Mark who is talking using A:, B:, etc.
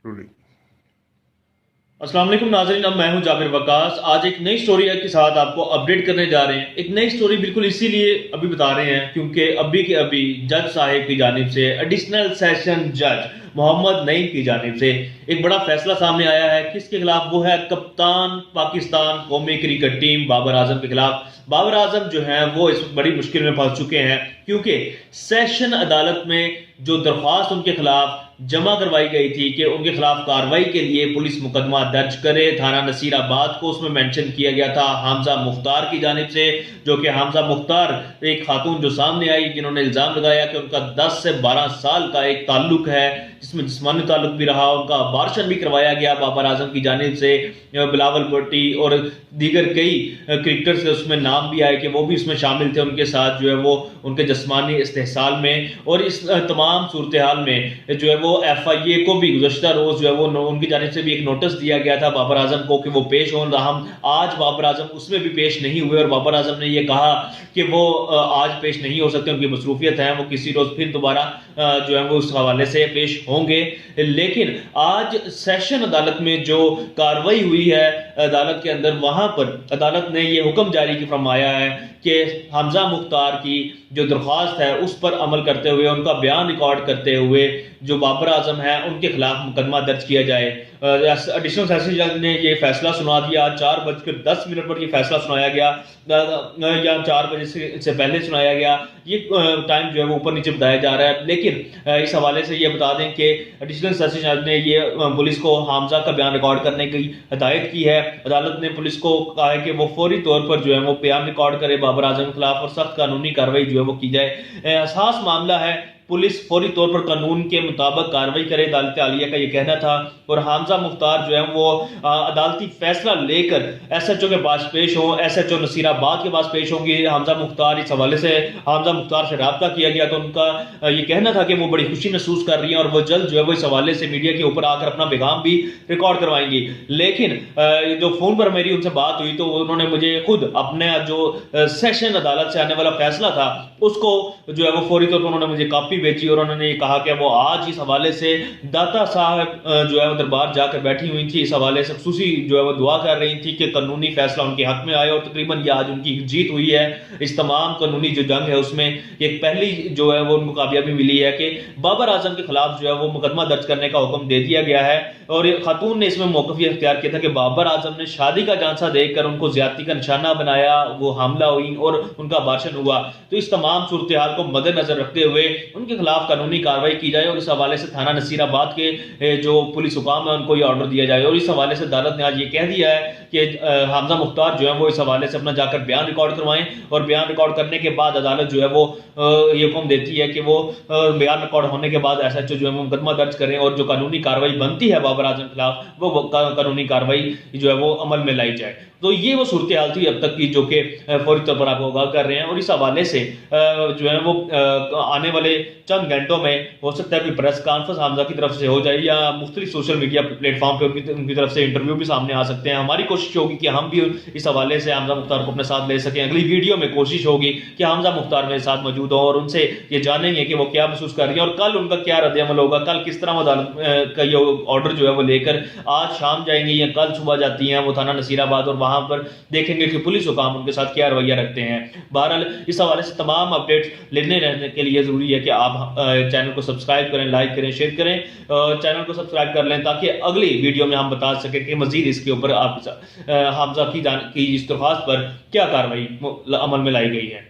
A: Ruling.
B: अस्सलाम वालेकुम नाज़रीन, अब मैं हूं जाबिर वकास। आज एक नई स्टोरी के साथ आपको अपडेट करने जा रहे हैं। एक नई स्टोरी बिल्कुल इसीलिए अभी बता रहे हैं क्योंकि अभी के अभी जज साहिब की जानिब से, एडिशनल सेशन जज मोहम्मद नईम की जानिब से एक बड़ा फैसला सामने आया है। किसके खिलाफ? वो है कप्तान पाकिस्तान कौमी क्रिकेट टीम बाबर आजम के खिलाफ। बाबर आजम जो है वो इस बड़ी मुश्किल में फंस चुके हैं क्योंकि सेशन अदालत में जो दरख्वास्त उनके खिलाफ जमा करवाई गई थी कि उनके खिलाफ कार्रवाई के लिए पुलिस मुकदमा दर्ज करे थाना नसीराबाद को, उसमें मेंशन किया गया था हमजा मुख्तार की जानिब से, जो कि हमजा मुख्तार एक खातून जो सामने आई जिन्होंने इल्जाम लगाया कि उनका 10 से 12 साल का एक ताल्लुक है जिसमें जिस्मानी ताल्लुक भी रहा। उनका अबार्शन भी करवाया गया बाबर आजम की जानिब से। बिलावल भुट्टो और दीगर कई क्रिकेटर्स उसमें नाम भी आए कि वो भी उसमें शामिल थे उनके साथ, जो है वो उनके जिस्मानी इस्तेहसाल में। और इस तमाम सूरत हाल में जो है वो FIA को भी गुज़श्ता रोज़ जो है वो उनकी जानिब से भी एक नोटिस दिया गया था बाबर आजम को कि वो पेश हों। हम आज बाबर आजम उसमें भी पेश नहीं हुए और बाबर आजम ने ये कहा कि वो आज पेश नहीं हो सकते, उनकी मसरूफियत है, वो किसी रोज़ फिर दोबारा जो है वो उस हवाले से पेश होंगे। लेकिन आज सेशन अदालत में जो कार्रवाई हुई है अदालत के अंदर, वहां पर अदालत ने यह हुक्म जारी फरमाया है कि हमजा मुख्तार की जो दरख्वास्त है उस पर अमल करते हुए, उनका बयान रिकॉर्ड करते हुए जो बाबर आजम है उनके खिलाफ मुकदमा दर्ज किया जाए। एडिशनल सेशन जज ने ये फैसला सुना दिया। 4:10 पर यह फैसला सुनाया गया या 4 बजे से पहले सुनाया गया। ये टाइम जो है वो ऊपर नीचे बताया जा रहा है, लेकिन इस हवाले से ये बता दें कि एडिशनल सेशन जज ने ये पुलिस को हमजा का बयान रिकॉर्ड करने की हिदायत की है। अदालत ने पुलिस को कहा है कि वो फौरी तौर पर जो है वो बयान रिकॉर्ड करे बाबर आजम के खिलाफ और सख्त कानूनी कार्रवाई जो है वो की जाए। हसास मामला है, पुलिस फौरी तौर पर कानून के मुताबिक कार्रवाई करे, अदालत आलिया का ये कहना था। और हमजा मुख्तार जो है वो अदालती फैसला लेकर SHO के पास पेश हो, SHO नसीराबाद के पास पेश होंगे हमजा मुख्तार। इस हवाले से हमजा मुख्तार से रब्ता किया गया तो उनका ये कहना था कि वो बड़ी खुशी महसूस कर रही हैं और वो जल्द जो है वो इस हवाले से मीडिया के ऊपर आकर अपना पैगाम भी रिकॉर्ड करवाएंगी। लेकिन जो फोन पर मेरी उनसे बात हुई तो उन्होंने मुझे खुद अपने जो सेशन अदालत से आने वाला फैसला था उसको जो है वो फौरी तौर पर उन्होंने मुझे कॉपी भेजी और उन्होंने ये कहा कि वो आज इस हवाले से दाता साहब जो है वो दरबार जाकर बैठी हुई थी। इस हवाले से खुसूसी जो है वो दुआ कर रही थी कि कानूनी फैसला उनके हक में आए और तकरीबन ये आज उनकी जीत हुई है। इस तमाम कानूनी जो जंग है उसमें एक पहली जो है वो उनको कामयाबी मिली है कि बाबर आजम के खिलाफ जो है वो मुकदमा दर्ज करने का हुक्म दे दिया गया है। और खातून ने इसमें मौक़िफ़ इख्तियार किया था कि बाबर आजम ने शादी का झांसा देकर उनको ज्यादती का निशाना बनाया, वो हमला हुई और उनका अबार्शन हुआ। तो इस तमाम सूरत हाल को मद्देनजर रखते हुए उनके खिलाफ कानूनी कार्रवाई की जाए और इस हवाले से थाना नसीराबाद के जो पुलिस हुकाम है उनको ये ऑर्डर दिया जाए। और इस हवाले से अदालत ने आज ये कह दिया है कि हमजा मुख्तार जो है वो इस हवाले से अपना जाकर बयान रिकॉर्ड करवाएं और बयान रिकॉर्ड करने के बाद अदालत जो है वो ये हुक्म देती है कि वो बयान रिकॉर्ड होने के बाद SHO जो है वो मुकदमा दर्ज करें और जो कानूनी कार्रवाई बनती है बाबर आजम के खिलाफ वो कानूनी कार्रवाई जो है वो अमल में लाई जाए। तो ये वो सूरत हाल थी अब तक की जो कि फौरी तौर पर आपको आगाह कर रहे हैं। और इस हवाले से जो है वो आने वाले चंद घंटों में हो सकता है कि प्रेस कॉन्फ्रेंस हमजा की तरफ से हो जाए या मुख्तलिफ सोशल मीडिया प्लेटफॉर्म पर उनकी तरफ से इंटरव्यू भी सामने आ सकते हैं। हमारी कोशिश होगी कि हम भी इस हवाले से हमजा मुख्तार को अपने साथ ले सकें। अगली वीडियो में कोशिश होगी कि हमजा मुख्तार मेरे साथ मौजूद हो और उनसे ये जानेंगे कि वो क्या महसूस कर रही है और कल उनका क्या रद्द-ए-अमल होगा, कल किस तरह अदालत का ये ऑर्डर जो है वो लेकर आज शाम जाएंगे या कल सुबह जाती हैं वो थाना नसीराबाद और वहां पर देखेंगे कि पुलिस हुकाम उनके साथ क्या रवैया रखते हैं। बहरहाल इस हवाले से तमाम अपडेट्स लेने रहने के लिए जरूरी है कि आप चैनल को सब्सक्राइब करें, लाइक करें, शेयर करें, चैनल को सब्सक्राइब कर लें ताकि अगली वीडियो में हम बता सकें कि मजीद इसके ऊपर आप हमजा की इस दरख्वास्त पर क्या कार्रवाई अमल में लाई गई है।